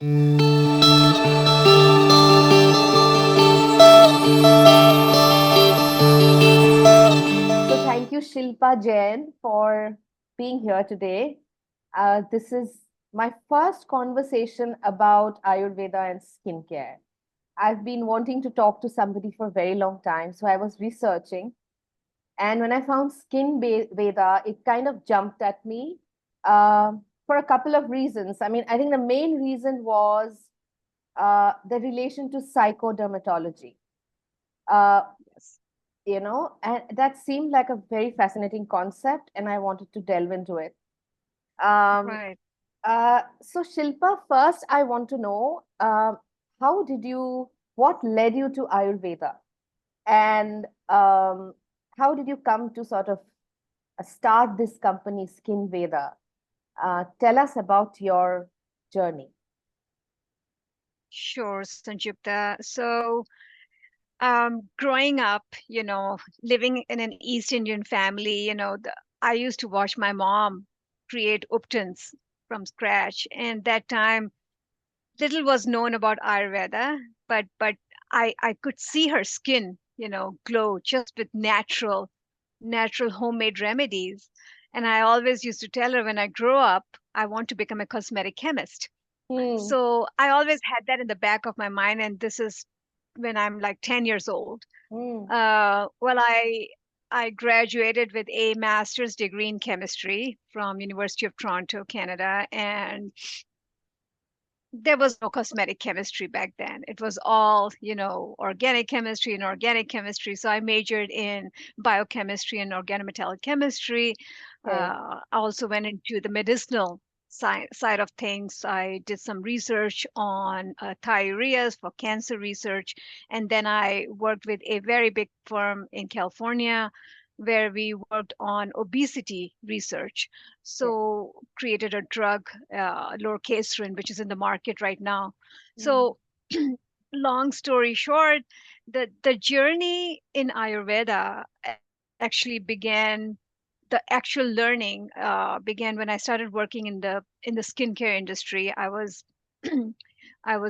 So thank you, Shilpa Jain, for being here today. This is my first conversation about Ayurveda and skincare. I've been wanting to talk to somebody for a very long time, so I was researching. And when I found Veda, it kind of jumped at me for a couple of reasons. I mean, I think the main reason was the relation to psychodermatology. Uh, Yes. and that seemed like a very fascinating concept, and I wanted to delve into it. Um, Right. so, Shilpa, first, I want to know how did you, what led you to Ayurveda? And how did you come to sort of start this company, Skinveda? Tell us about your journey. Sure, Sanjupta. So, growing up, living in an East Indian family, I used to watch my mom create uptons from scratch. And that time, little was known about Ayurveda, but I could see her skin, glow just with natural homemade remedies. And I always used to tell her when I grow up, I want to become a cosmetic chemist. Hmm. So I always had that in the back of my mind, and this is when I'm like 10 years old. Hmm. Well, I graduated with a master's degree in chemistry from University of Toronto, Canada, and there was no cosmetic chemistry back then. It was all, organic chemistry and organic chemistry. So I majored in biochemistry and organometallic chemistry. Okay. I also went into the medicinal side of things. I did some research on thioureas for cancer research. And then I worked with a very big firm in California where we worked on obesity research. Okay. So created a drug, lorcaserin, which is in the market right now. Hmm. So long story short, the journey in Ayurveda actually began. The actual learning began when I started working in the skincare industry. I was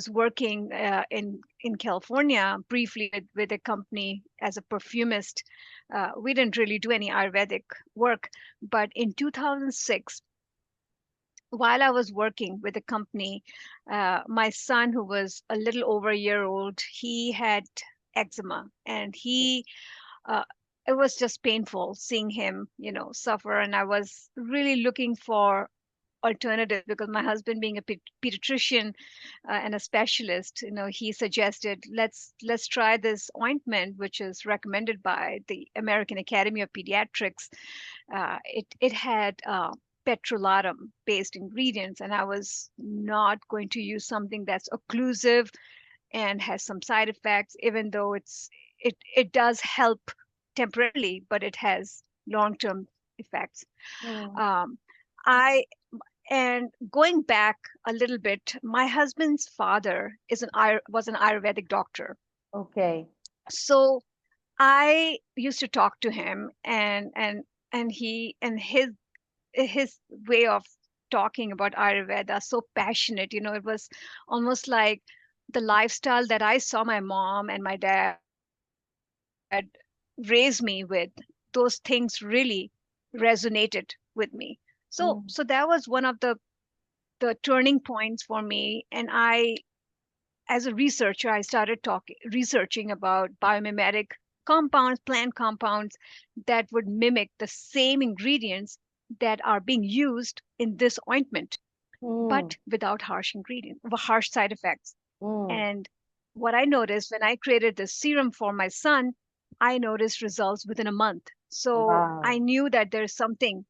working in California briefly with a company as a perfumist. We didn't really do any Ayurvedic work, but in 2006, while I was working with a company, my son, who was a little over a year old, he had eczema, and uh, it was just painful seeing him, suffer. And I was really looking for alternatives because my husband, being a pediatrician and a specialist, he suggested let's try this ointment, which is recommended by the American Academy of Pediatrics. It had petrolatum based ingredients, and I was not going to use something that's occlusive and has some side effects, even though it does help temporarily, but it has long-term effects. Hmm. Um, I and going back a little bit, my husband's father was an Ayurvedic doctor. Okay. So I used to talk to him, and his way of talking about Ayurveda, so passionate. It was almost like the lifestyle that I saw my mom and my dad raise me with. Those things really resonated with me. So that Hmm. was one of the turning points for me. And as a researcher, I started talking researching about biomimetic compounds, plant compounds that would mimic the same ingredients that are being used in this ointment, Hmm. but without harsh side effects. Hmm. And what I noticed when I created this serum for my son, I noticed results within a month. So I Wow. knew that there's something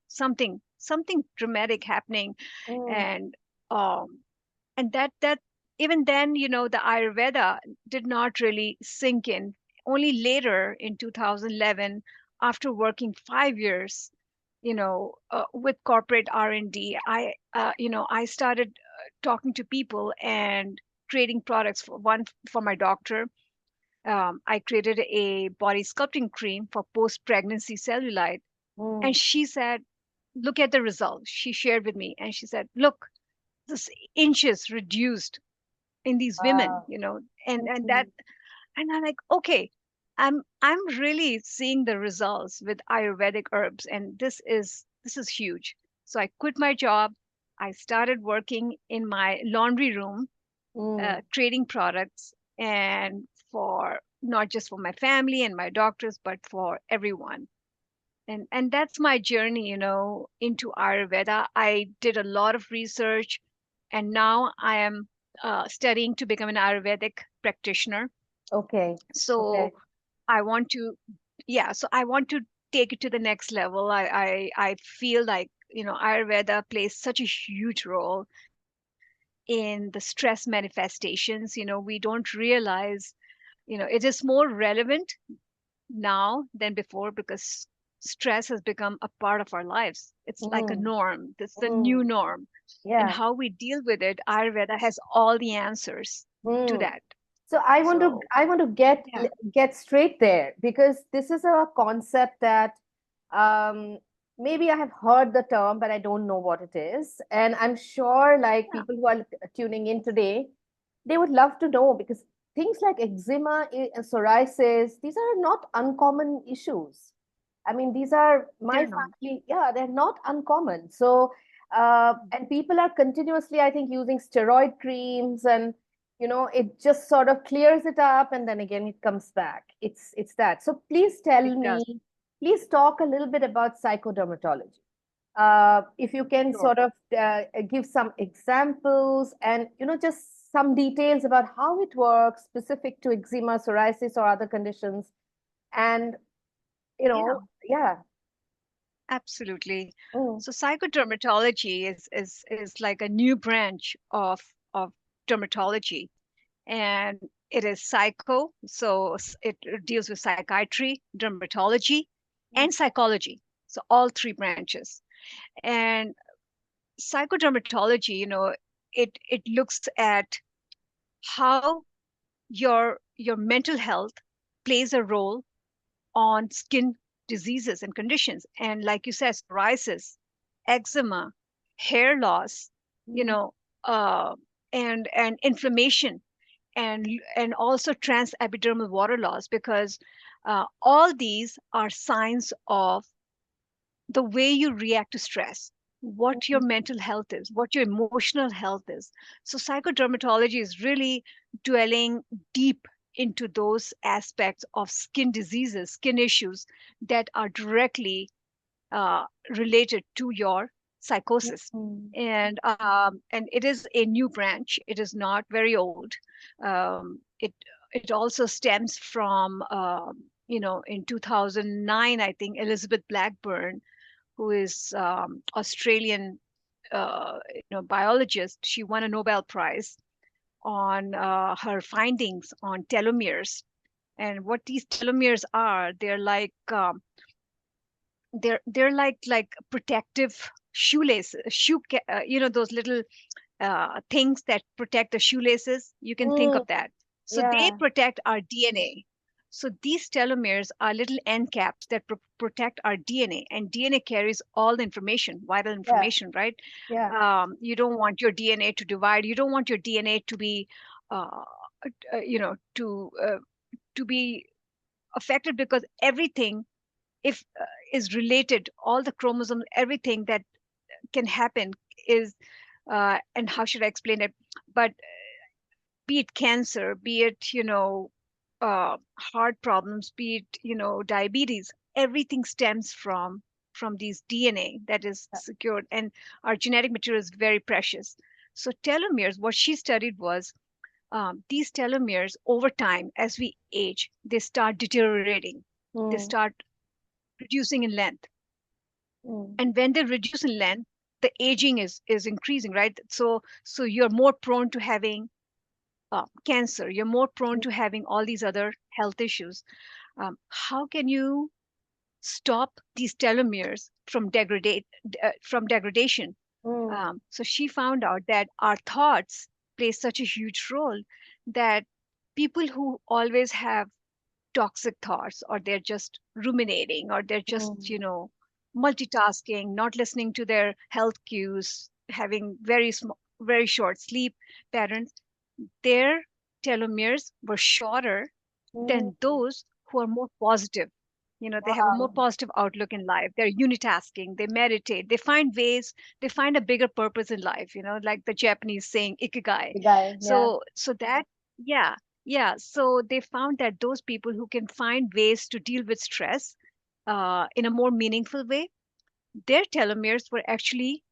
dramatic happening. Hmm. And um, and that even then, the Ayurveda did not really sink in. Only later in 2011, after working 5 years, with corporate R&D, I started talking to people and creating products. For one, for my doctor, I created a body sculpting cream for post-pregnancy cellulite, and Hmm. she said, look at the results. She shared with me, and she said, look, this inches reduced. in these women, Wow. and that, Mhm. and I'm like, okay, I'm really seeing the results with Ayurvedic herbs, and this is huge. So I quit my job. I started working in my laundry room, Mm. creating products, and for not just for my family and my doctors, but for everyone. And that's my journey, into Ayurveda. I did a lot of research, and now I am studying to become an Ayurvedic practitioner. Okay. So Okay. I want to, yeah, so I want to take it to the next level. I feel like, Ayurveda plays such a huge role in the stress manifestations. We don't realize, it is more relevant now than before because stress has become a part of our lives. It's like a Mm. norm. It's the new Mm. norm. And Yeah. how we deal with it, Ayurveda has all the answers to Mm. that. So So, I want to yeah, get straight there because this is a concept that um, maybe I have heard the term, but I don't know what it is. And I'm sure like yeah, people who are tuning in today, they would love to know because things like eczema, psoriasis, these are not uncommon issues. I mean, these are they're my not. family, yeah, they're not uncommon. So, and people are continuously, I think, using steroid creams and it just sort of clears it up and then again it comes back. It's that. So please tell It does. me, please talk a little bit about psychodermatology. If you can Sure. sort of give some examples and just some details about how it works specific to eczema, psoriasis, or other conditions, and Yeah, yeah. absolutely. Mm, So psychodermatology is like a new branch of dermatology, and it is psycho, so it deals with psychiatry, dermatology, mm, and psychology. So all three branches. And psychodermatology, it looks at how your mental health plays a role on skin diseases and conditions. And like you said, psoriasis, eczema, hair loss, you mm, know, uh, and inflammation, and also transepidermal water loss, because all these are signs of the way you react to stress, what your mm, mental health is, what your emotional health is. So psychodermatology is really dwelling deep into those aspects of skin diseases, skin issues that are directly related to your psychosis. mm, And it is a new branch. It is not very old. It also stems from in 2009, I think Elizabeth Blackburn, who is Australian, biologist. She won a Nobel Prize on her findings on telomeres. And what these telomeres are, they're like protective shoelaces, those little things that protect the shoelaces. You can think mm, of that. So they yeah, protect our DNA. So these telomeres are little end caps that protect our DNA, and DNA carries all the information, vital yeah, information, right? yeah. You don't want your DNA to divide. You don't want your DNA to be, uh, uh, you know, to uh, to be affected, because everything, if is related, all the chromosomes, everything that can happen is, and how should I explain it? But be it cancer, be it, heart problems, be it, diabetes, everything stems from these DNA that is secured, and our genetic material is very precious. So telomeres, what she studied was, these telomeres over time, as we age, they start deteriorating. They Mm, start reducing in length, mm, and when they reduce in length, the aging is increasing, right? So you're more prone to having cancer. You're more prone mm, to having all these other health issues. How can you stop these telomeres from degradation? mm, So she found out that our thoughts play such a huge role, that people who always have toxic thoughts, or they're just ruminating, or they're just, mm, multitasking, not listening to their health cues, having very short sleep patterns, their telomeres were shorter Mm. than those who are more positive. They have a more Wow. positive outlook in life. They're unitasking, they meditate, they find ways, they find a bigger purpose in life, like the Japanese saying ikigai. The guy, yeah. So that, yeah, yeah. So they found that those people who can find ways to deal with stress in a more meaningful way, their telomeres were actually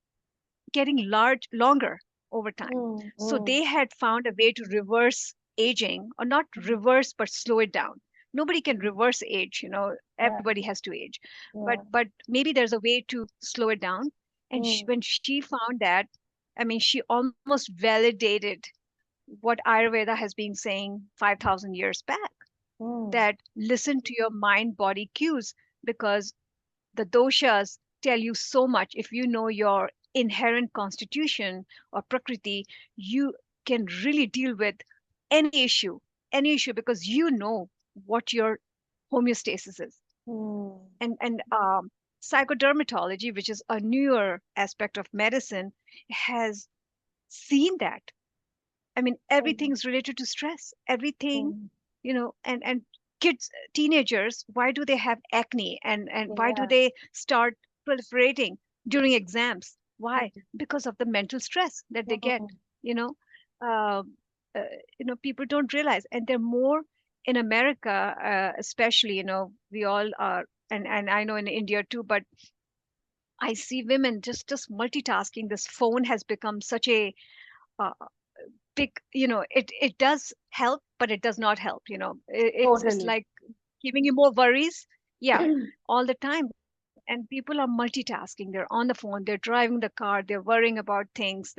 getting longer over time. Mm. So Mm. they had found a way to reverse aging, or not reverse, but slow it down. Nobody can Mm. reverse age, Yeah. everybody has to age. But Yeah. but maybe there's a way to slow it down. And Mm. when she found that, I mean, she almost validated what Ayurveda has been saying 5,000 years back, Mm. that listen to your mind body cues, because the doshas tell you so much. If you know your inherent constitution or prakriti, you can really deal with any issue, because you know what your homeostasis is. Mm. And psychodermatology, which is a newer aspect of medicine, has seen that. I mean, Mm. everything is related to stress. Everything, Mm. and kids, teenagers, why do they have acne, and why do Yeah. they start proliferating during exams? Why? Mm. Because of the mental stress that they get. Mm. You know, um, people don't realize, and they're more in America, especially. We all are, and I know in India too, but I see women just multitasking. This phone has become such a uh, big, it does help, but it does not help. It's Totally. like giving you more worries, yeah, all the time. And people are multitasking. They're on the phone, they're driving the car, they're worrying about things.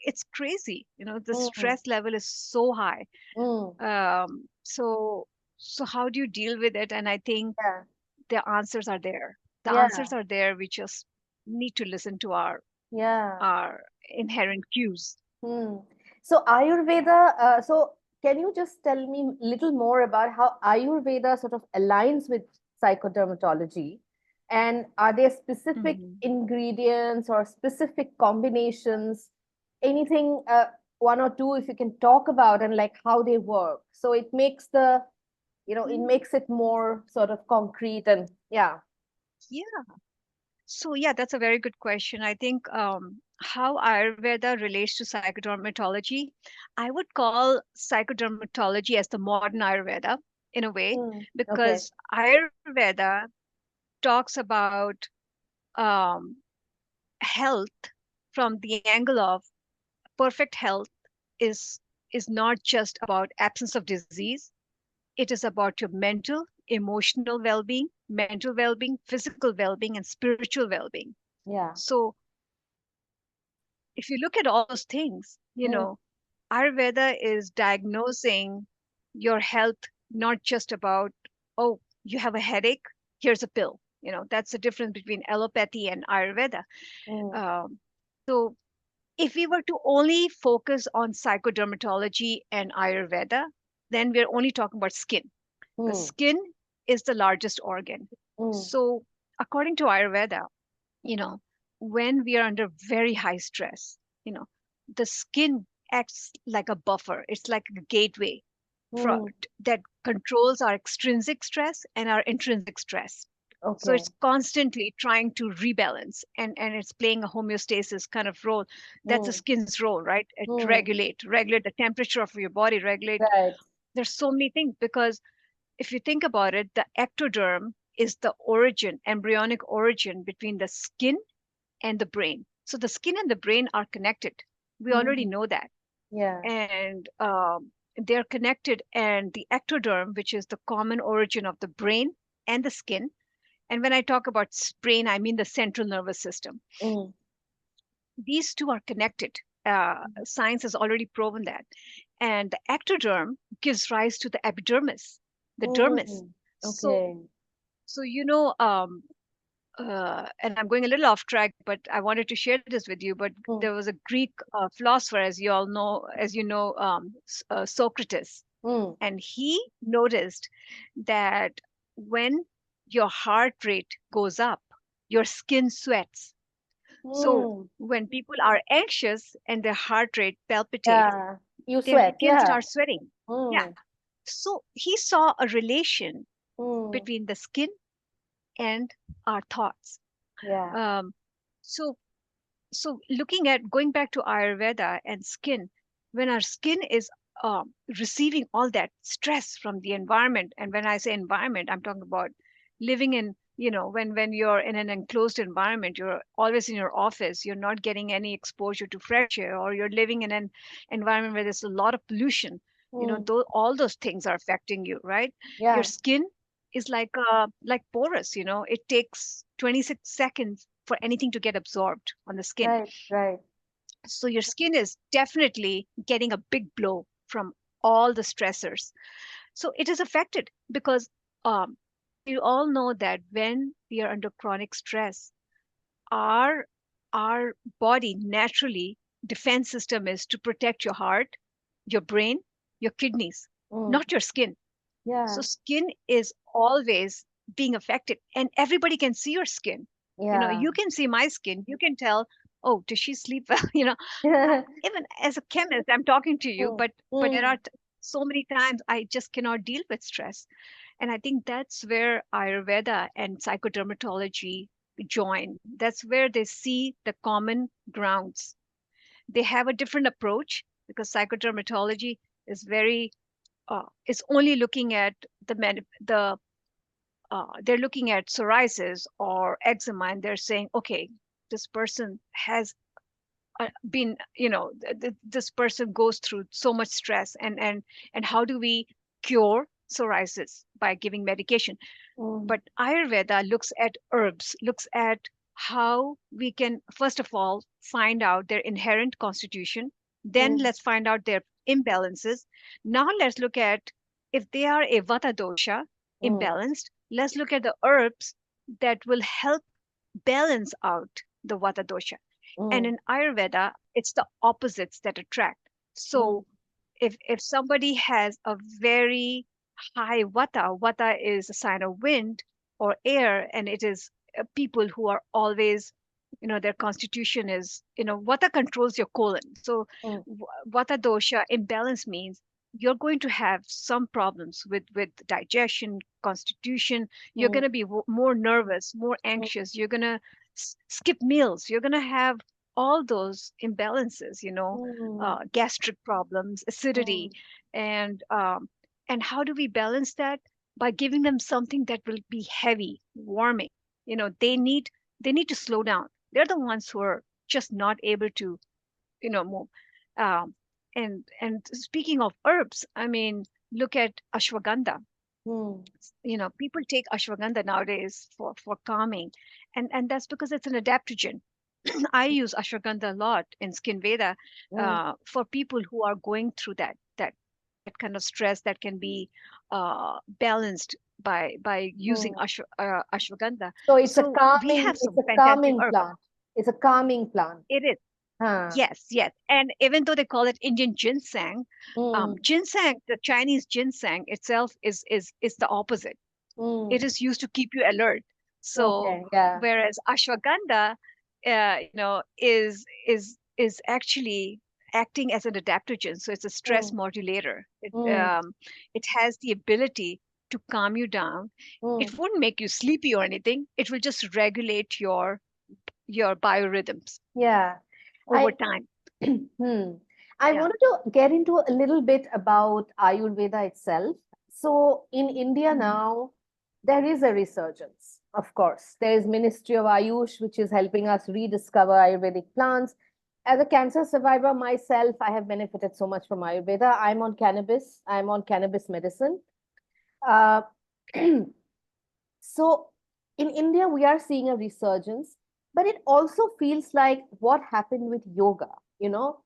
It's crazy. The Mm. stress level is so high. Mm. So how do you deal with it? And I think Yeah. the answers are there. The Yeah. answers are there. We just need to listen to our Yeah. our inherent cues. Hmm. So Ayurveda, so can you just tell me a little more about how Ayurveda sort of aligns with psychodermatology? And are there specific Mhm. ingredients or specific combinations? Anything, one or two, if you can talk about and like how they work. So it makes it Mm. makes it more sort of concrete and yeah. Yeah. So yeah, that's a very good question. I think how Ayurveda relates to psychodermatology, I would call psychodermatology as the modern Ayurveda in a way, Hmm. Okay. because Ayurveda talks about um, health from the angle of perfect health is is not just about absence of disease. It is about your mental, emotional well-being, mental well-being, physical well-being, and spiritual well-being. Yeah. So if you look at all those things, Hmm. Ayurveda is diagnosing your health not just about, oh, you have a headache, here's a pill. That's the difference between allopathy and Ayurveda. Hmm. Um, so if we were to only focus on psychodermatology and Ayurveda, then we're only talking about skin. The Hmm. skin is the largest organ. Hmm. So according to Ayurveda, you know when we are under very high stress, you know the skin acts like a buffer. It's like a gateway Hmm. that controls our extrinsic stress and our intrinsic stress. So Okay. it's constantly trying to rebalance, and it's playing a homeostasis kind of role. That's the Hmm. skin's role, right? To Hmm. regulate the temperature of your body, regulate. Right. There's so many things, because if you think about it, the ectoderm is the origin, embryonic origin between the skin and the brain. So the skin and the brain are connected. We already Hmm. know that. Yeah. And they're connected. And the ectoderm, which is the common origin of the brain and the skin. And when I talk about brain, I mean the central nervous system. Mm. These two are connected. Science has already proven that. And the ectoderm gives rise to the epidermis, the dermis. Mm. So, Okay. so and I'm going a little off track, but I wanted to share this with you. But Mm. there was a Greek philosopher, as you all know, Socrates, Mm. and he noticed that when your heart rate goes up, your skin sweats. So Mm. when people are anxious and their heart rate palpitates, Yeah. You Their sweat, skin yeah. starts sweating. Yeah. Mm, So he saw a relation mm, between the skin and our thoughts. yeah. Um, so so looking at going back to Ayurveda and skin, when our skin is receiving all that stress from the environment, and when I say environment, I'm talking about living in, when you're in an enclosed environment, you're always in your office, you're not getting any exposure to fresh air, or you're living in an environment where there's a lot of pollution, Mm, all those things are affecting you, right? Your yeah. skin is like porous, it takes 26 seconds for anything to get absorbed on the skin. Right, right. So your skin is definitely getting a big blow from all the stressors. So it is affected because um, you all know that when we are under chronic stress, our our body naturally defense system is to protect your heart, your brain, your kidneys, Mm, not your skin. So yeah, skin is always being affected, and everybody can see your skin. yeah. You can see my skin. You can tell, oh, does she sleep well? Even as a chemist, I'm talking to you, Mm, but there are mm, so many times I just cannot deal with stress, and I think that's where Ayurveda and psychodermatology join. That's where they see the common grounds. They have a different approach because psychodermatology is very is only looking at they're looking at psoriasis or eczema, and they're saying, okay, this person has been, this person goes through so much stress, and how do we cure psoriasis by giving medication? mm, But Ayurveda looks at herbs, looks at how we can, first of all, find out their inherent constitution. Then mm, let's find out their imbalances. Now let's look at if they are a vata dosha, mm, imbalanced. Let's look at the herbs that will help balance out the vata dosha. And mm, in Ayurveda, it's the opposites that attract. mm, So if somebody has a very high vata is a sign of wind or air, and it is people who are always, their constitution is, vata controls your colon. So mm, vata dosha imbalance means you're going to have some problems with digestion, constitution. You're mm, going to be more nervous, more mm, anxious. You're going to skip meals. You're going to have all those imbalances, mm, gastric problems, acidity, mm, and how do we balance that? By giving them something that will be heavy, warming. They need to slow down. They're the ones who are just not able to, move. Um, and speaking of herbs, I mean, look at ashwagandha. mm, People take ashwagandha nowadays for calming, and that's because it's an adaptogen. I use ashwagandha a lot in Skinveda mm, for people who are going through that kind of stress that can be balanced by using mm. ashwagandha. So So we have it's some a fantastic calming herbs. plant. It's a calming plant. It is. Huh. Yes, yes. And even though they call it Indian ginseng, Mm, ginseng, the Chinese ginseng itself is the opposite. It mm. is used to keep you alert. So Okay, yeah. whereas ashwagandha, is actually acting as an adaptogen. So it's a stress Mm, modulator. mm, It has the ability to calm you down. It mm. won't make you sleepy or anything. It will just regulate your biorhythms Yeah. over I time. hmm. I Yeah. wanted to get into a little bit about Ayurveda itself. So in India Mhm. now, there is a resurgence. Of course, there is Ministry of Ayush, which is helping us rediscover Ayurvedic plants. As a cancer survivor myself, I have benefited so much from Ayurveda. I'm on cannabis. I'm on cannabis medicine. Uh, so in India, we are seeing a resurgence, but it also feels like what happened with yoga. You know,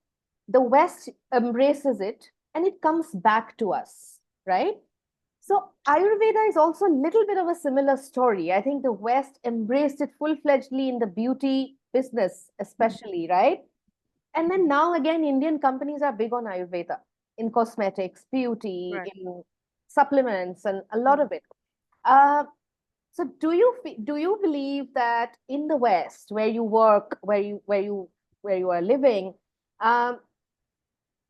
the West embraces it and it comes back to us, right? So Ayurveda is also a little bit of a similar story. I think the West embraced it full-fledgedly in the beauty business, Mhm. especially, right? And then Mhm. now again, Indian companies are big on Ayurveda in cosmetics, beauty, Right. in supplements, and a lot Yeah. of it. So do you believe that in the West, where you work, where you are living, um,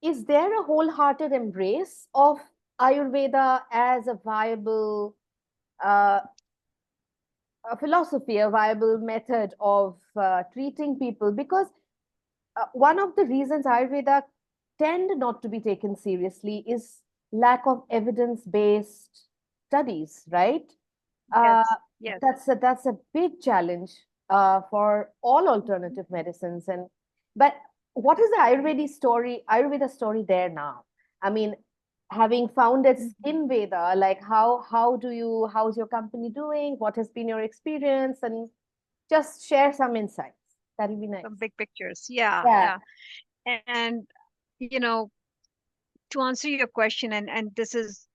is there a wholehearted embrace of Ayurveda as a viable uh, a philosophy, a viable method of treating people? Because one of the reasons Ayurveda tend not to be taken seriously is lack of evidence-based studies, right? Uh, Yes, yes. that's a big challenge for all alternative medicines. And but what is the Ayurveda story there now? I mean, having founded Mhm. Skinveda, like how's your company doing? What has been your experience? And just share some insights. That'll be nice. Some big pictures. Yeah, Yeah. yeah. And you know, to answer your question, and this is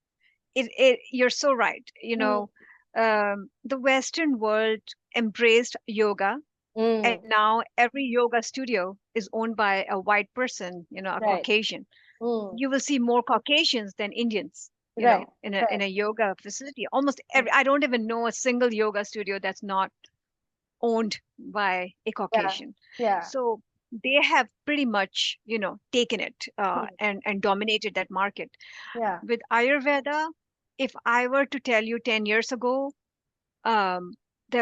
you're so right. Mm, The Western world embraced yoga, and mm, now every yoga studio is owned by a white person, a right. Caucasian. Mm, You will see more Caucasians than Indians, right. in Right. a yoga facility. Almost Mm, every, I don't even know a single yoga studio that's not owned by a yeah. Caucasian. Yeah. So they have pretty much, taken it, Mm, and dominated that market. yeah. With Ayurveda, if I were to tell you 10 years ago, um, they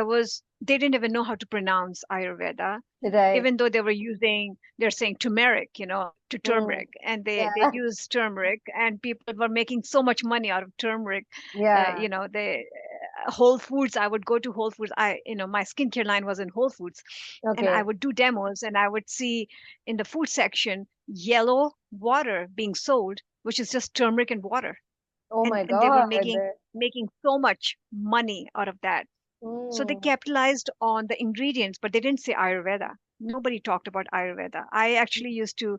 didn't even know how to pronounce Ayurveda, Right. even though they're saying turmeric, to Mm, turmeric, and they yeah. use turmeric, and people were making so much money out of turmeric. Yeah. They Whole Foods, I would go to Whole Foods. My skincare line was in Whole Foods, and I Okay. would do demos, and I would see in the food section yellow water being sold, which is just turmeric and water, Oh my and they were God. making so much money out of that. So they Mm, capitalized on the ingredients, but they didn't say Ayurveda. Nobody talked about Ayurveda. I actually used to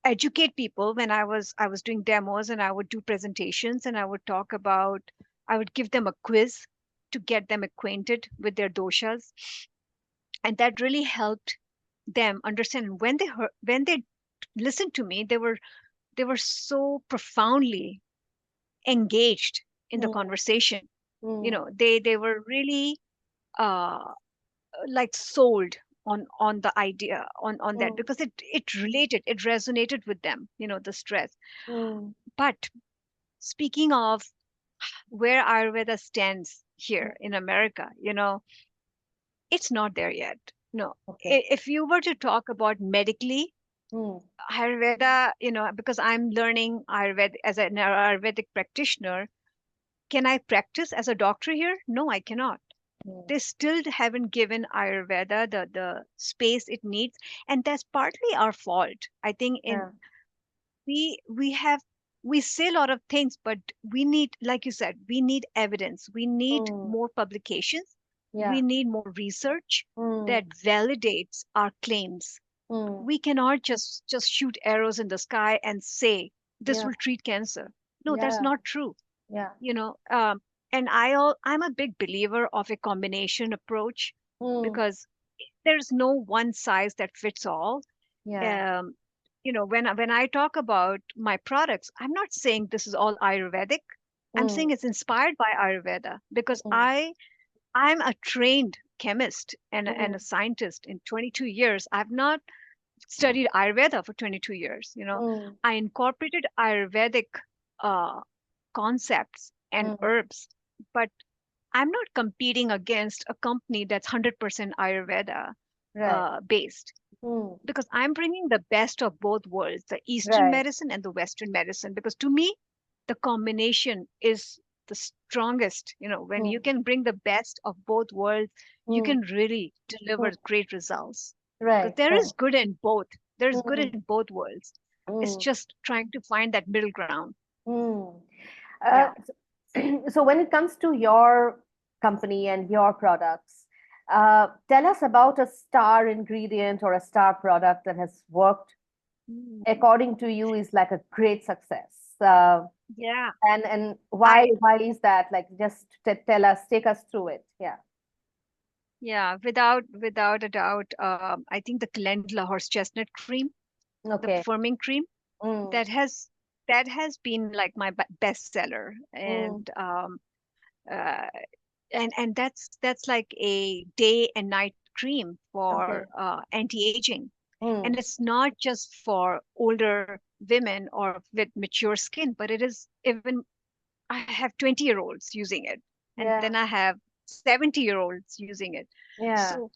educate people when I was doing demos, and I would do presentations, and I would give them a quiz to get them acquainted with their doshas, and that really helped them understand. And when they listened to me, they were so profoundly engaged in the mm, conversation. mm, They were really uh like sold on the idea, on that, mm, because it resonated with them, the stress. mm, But speaking of where Ayurveda stands mm. here in America, it's not there yet. No. Okay. If you were to talk about medically, Mm, Ayurveda, because I'm learning Ayurveda as an Ayurvedic practitioner, can I practice as a doctor here? No, I cannot. mm. They still haven't given Ayurveda the space it needs, and that's partly our fault. I think in Yeah. we have we say a lot of things, but we need, like you said, we need evidence. We need Mm, more publications. We yeah. need more research Mm, that validates our claims. mm, We cannot just shoot arrows in the sky and say this yeah. will treat cancer. No, that's Yeah. not true. Yeah. you know and I'm a big believer of a combination approach, Mm, because there's no one size that fits all. yeah. um when I talk about my products, I'm not saying this is all Ayurvedic. I'm Mm, saying it's inspired by Ayurveda, because mm, I'm a trained chemist and a mm, scientist. In 22 years, I've not studied Ayurveda for 22 years. mm, I incorporated Ayurvedic uh, concepts and mm. herbs, but I'm not competing against a company that's 100% Ayurveda Right. based, Mm, because I'm bringing the best of both worlds, the Eastern right. medicine and the Western medicine. Because to me, the combination is the strongest. When Mm, you can bring the best of both worlds, you mm, can really deliver mm. great results. Because Right. there Right. is good in both. There's good Mm, in both worlds. It's mm, just trying to find that middle ground. mm. Yeah. So when it comes to your company and your products, tell us about a star ingredient or a star product that has worked Mm. according to you is like a great success. Yeah. And I why is that? Like just tell us, take us through it. Yeah. Yeah, without a doubt, I think the calendula horse chestnut cream, the Okay. firming cream, Mm, that has that has been like my best seller. mm, Uh, and that's like a day and night cream for okay. anti-aging. Mm, And it's not just for older women or with mature skin, but it is even I have 20-year-olds using it, and then Yeah. I have 70-year-olds using it. Yeah. So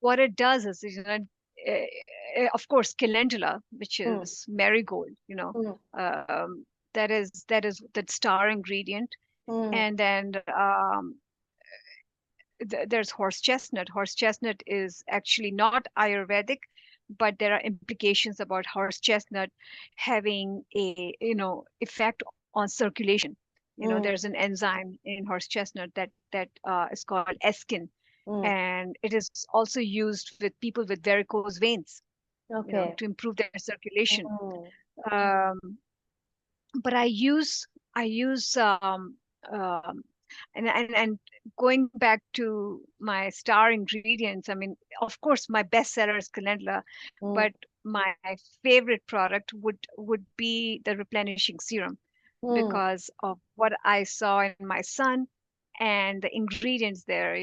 what it does is, of course, calendula, which Mm, is marigold, mm, that is the star ingredient, mm, and then there's horse chestnut. Horse chestnut is actually not Ayurvedic, but there are implications about horse chestnut having a effect on circulation. There's mm, an enzyme in horse chestnut that is called eskin, mm. and it is also used with people with varicose veins, Okay. to improve their circulation. Mm, Um, but I use and going back to my star ingredients, I mean, of course, my bestseller is calendula, mm, but my favorite product would be the replenishing serum mm, because of what I saw in my son and the ingredients there.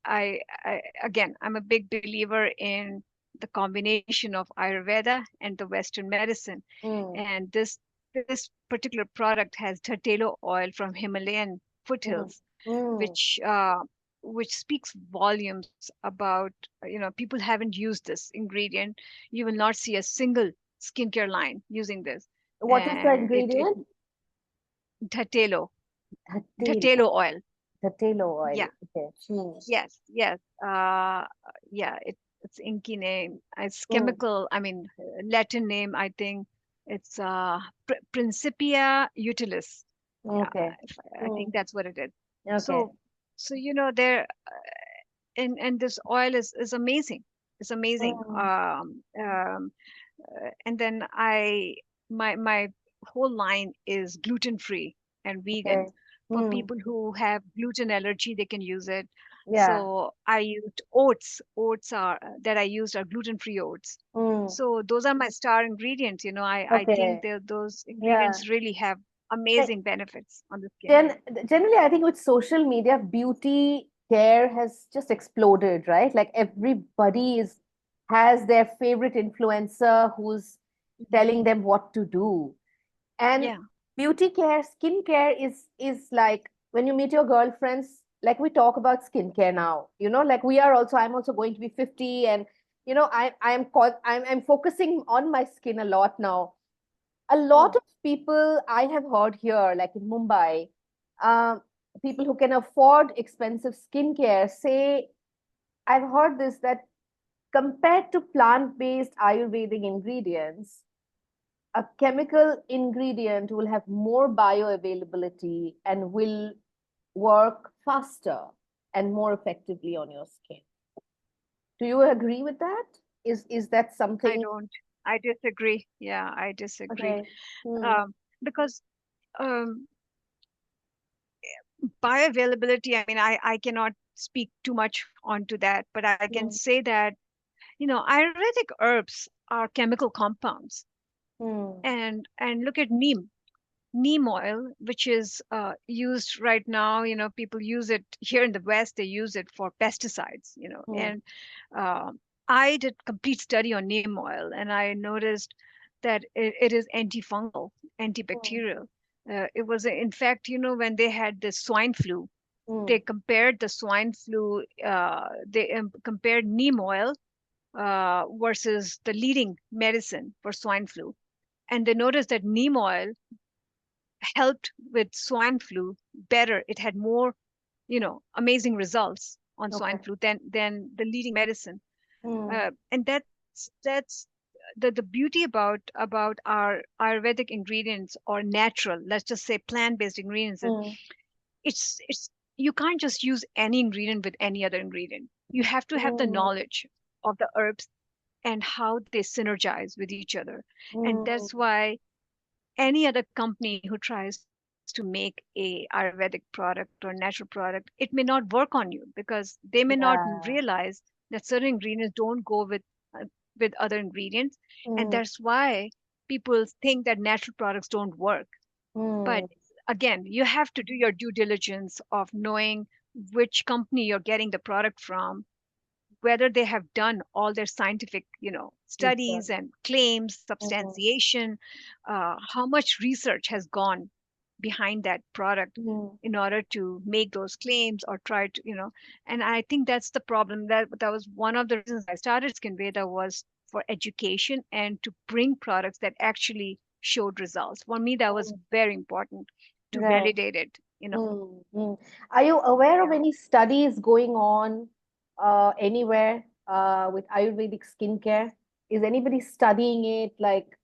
I again, I'm a big believer in the combination of Ayurveda and the Western medicine, mm, and this particular product has Tertelo oil from Himalayan mm, foothills, mm. which speaks volumes about, people haven't used this ingredient. You will not see a single skincare line using this, What is the and it ingredient? Tertelo Potato. Tertelo oil. Potato oil. Yeah, Okay. Mm, yes. Yeah, it's inky name. It's mm. chemical. I mean, Latin name. I think it's Principia utilis. Yeah, Okay. I Mm, think that's what it is. okay. So, there, and this oil is amazing. It's amazing. Mm, And then my whole line is gluten free and vegan. okay. For Mm, people who have gluten allergy, they can use it. yeah. So I used oats. Oats are that I used are gluten free oats. Mm, So those are my star ingredients. I think okay. those Yeah. ingredients really have Like, amazing benefits on the skin. Gen generally, I think with social media, beauty care has just exploded, right? Like everybody is has their favorite influencer who's Mhm. telling them what to do. And Yeah. beauty care, skincare is like when you meet your girlfriends, like we talk about skincare now, like I'm also going to be 50, and I'm focusing on my skin a lot now. A lot Oh, of people I have heard here, like in Mumbai, um, people who can afford expensive skincare say, I've heard this, that compared to plant-based Ayurvedic ingredients, a chemical ingredient will have more bioavailability and will work faster and more effectively on your skin. Do you agree with that? Is that I something? don't. I disagree. Yeah, I disagree. Okay. Hmm. Because um, bioavailability, I mean, I cannot speak too much onto that, but I can Hmm. say that, Ayurvedic herbs are chemical compounds. Hmm. And look at neem oil, which is used right now. People use it here in the West. They use it for pesticides. Hmm. And I did complete study on neem oil, and I noticed that it is antifungal, Hmm. antibacterial. It was, in fact, when they had the swine flu, Hmm. they compared the swine flu. They compared neem oil versus the leading medicine for swine flu, and they noticed that neem oil helped with swine flu better. It had more, amazing results on Okay. swine flu than the leading medicine. Hmm. And that's the beauty about our Ayurvedic ingredients, or natural, let's just say plant-based ingredients. Is Hmm. it's you can't just use any ingredient with any other ingredient. You have to have the Hmm. knowledge of the herbs and how they synergize with each other. And Hmm. that's why any other company who tries to make a Ayurvedic product or natural product, it may not work on you because they may not Yeah. realize that certain ingredients don't go with other ingredients, and Hmm. that's why people think that natural products don't work. But Hmm. again, you have to do your due diligence of knowing which company you're getting the product from, whether they have done all their scientific, studies and claims, Mhm. substantiation, how much research has gone behind that product Mhm. in order to make those claims or try to, and I think that's the problem. That was one of the reasons I started Skinveda, was for education and to bring products that actually showed results. For me, that was Mm. very important to Right. validate it. Mm. Mm. Are you aware of Yeah. any studies going on anywhere with Ayurvedic skincare? Is anybody studying it like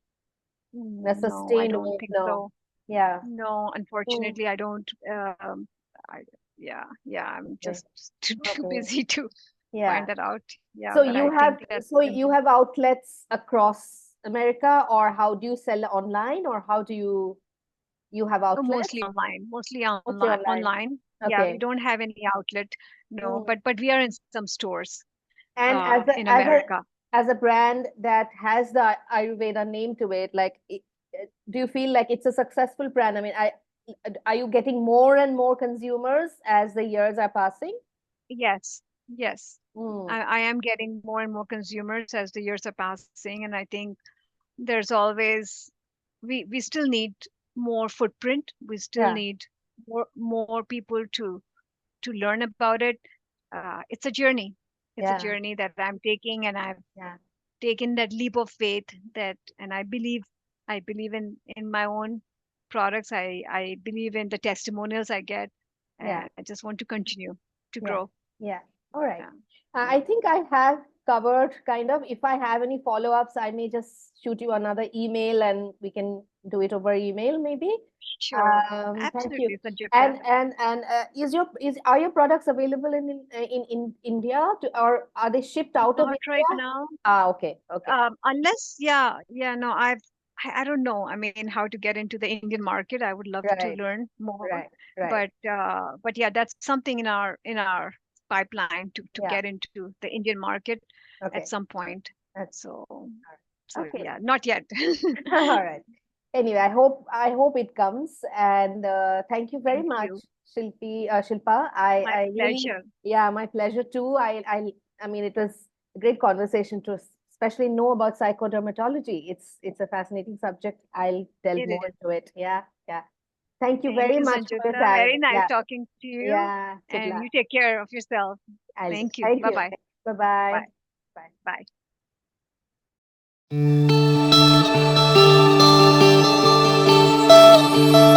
in a No, I sustained don't way? think No. so. Yeah. No, Mm. unfortunately, I don't. I, yeah, I'm Okay. just too Okay. busy to find Yeah. that out. Yeah, So but you I have think that's so you something have outlets across America, or how do you sell online, or how do you have mostly outlets? online, mostly Mostly online. online. Online. Yeah, we Okay. don't have any outlet, no, Mm. but we are in some stores And in America. as a brand that has the Ayurveda name to it, like, do you feel like it's a successful brand? I mean, are you getting more and more consumers as the years are passing? Yes, yes. Mm. I am getting more and more consumers as the years are passing, and I think there's always we still need more footprint. We still Yeah. need more people to learn about it. It's a journey. It's a Yeah. journey that I'm taking, and I've Yeah. taken that leap of faith, that, and I believe in my own products. I believe in the testimonials I get, Yeah. and I just want to continue to Yeah, grow. yeah. All right. Yeah, I yeah. think I have covered kind of. If I have any follow-ups, I may just shoot you another email and we can do it over email maybe. Sure, Thank you. absolutely, Sanjukta. And is are your products available in India or are they shipped out of Not right India? now. Ah, okay, okay. Unless, yeah, no, I don't know. I mean, how to get into the Indian market. I would love to Right, learn more, right, right. but yeah, that's something in our pipeline to Yeah, get into the Indian market at okay. some point. That's So okay. yeah, not yet. All right. Anyway, I hope it comes. And thank you very Thank much, you. Shilpa. My I really, pleasure. yeah, my pleasure too. I mean, it was a great conversation to especially know about psychodermatology. It's a fascinating subject. I'll delve It more is. into it. Yeah, yeah. Thank you Thank very you, much for your Sanjukta. time. Very nice Yeah, talking to you, yeah. Good and luck. you take care of yourself. I'll do. Thank you. Thank you. Bye-bye. Bye bye. Bye. Bye. Bye.